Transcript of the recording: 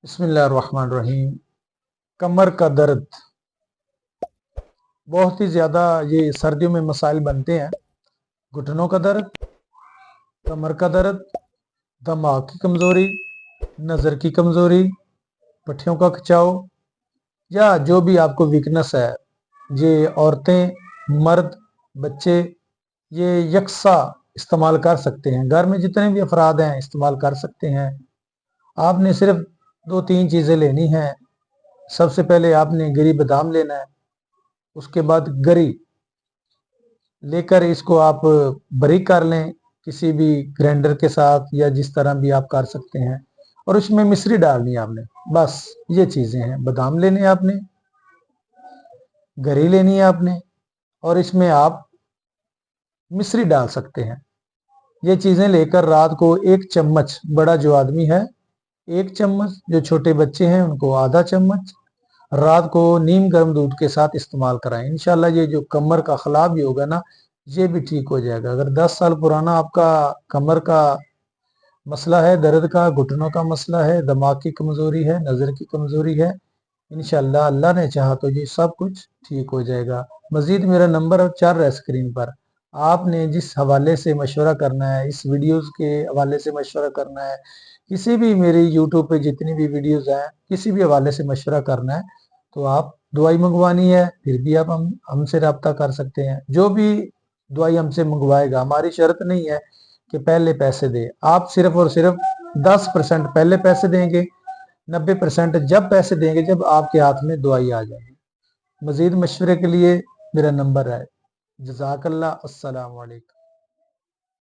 बिस्मिल्लाहिर्रहमानिर्रहीम। कमर का दर्द बहुत ही ज़्यादा ये सर्दियों में मसाइल बनते हैं। घुटनों का दर्द, कमर का दर्द, दिमाग की कमज़ोरी, नज़र की कमज़ोरी, पट्टियों का खिंचाव या जो भी आपको वीकनेस है, ये औरतें, मर्द, बच्चे ये यकसा इस्तेमाल कर सकते हैं। घर में जितने भी अफराद हैं इस्तेमाल कर सकते हैं। आपने सिर्फ 2-3 चीज़ें लेनी हैं। सबसे पहले आपने गिरी बादाम लेना है, उसके बाद गरी लेकर इसको आप बारीक कर लें किसी भी ग्राइंडर के साथ या जिस तरह भी आप कर सकते हैं, और उसमें मिश्री डालनी है आपने। बस ये चीज़ें हैं। बादाम लेने हैं आपने, गरी लेनी है आपने, और इसमें आप मिश्री डाल सकते हैं। ये चीज़ें लेकर रात को 1 चम्मच, बड़ा जो आदमी है 1 चम्मच, जो छोटे बच्चे हैं उनको आधा चम्मच, रात को नीम गर्म दूध के साथ इस्तेमाल कराएं। इंशाल्लाह ये जो कमर का खिलाफ भी होगा ना, ये भी ठीक हो जाएगा। अगर 10 साल पुराना आपका कमर का मसला है, दर्द का, घुटनों का मसला है, दिमाग की कमज़ोरी है, नज़र की कमज़ोरी है, इंशाल्लाह अल्लाह ने चाहा तो ये सब कुछ ठीक हो जाएगा। मज़ीद मेरा नंबर चल रहा है स्क्रीन पर। आपने जिस हवाले से मशवरा करना है, इस वीडियोज़ के हवाले से मशवरा करना है, किसी भी मेरी यूट्यूब पे जितनी भी वीडियोज़ हैं, किसी भी हवाले से मशवरा करना है, तो आप दवाई मंगवानी है फिर भी आप हमसे रब्ता कर सकते हैं। जो भी दवाई हमसे मंगवाएगा, हमारी शर्त नहीं है कि पहले पैसे दे। आप सिर्फ और सिर्फ 10% पहले पैसे देंगे, 90% जब पैसे देंगे जब आपके हाथ में दवाई आ जाएगी। मज़ीद मशवरे के लिए मेरा नंबर है। जज़ाकल्लाह। अस्सलाम वालेकुम।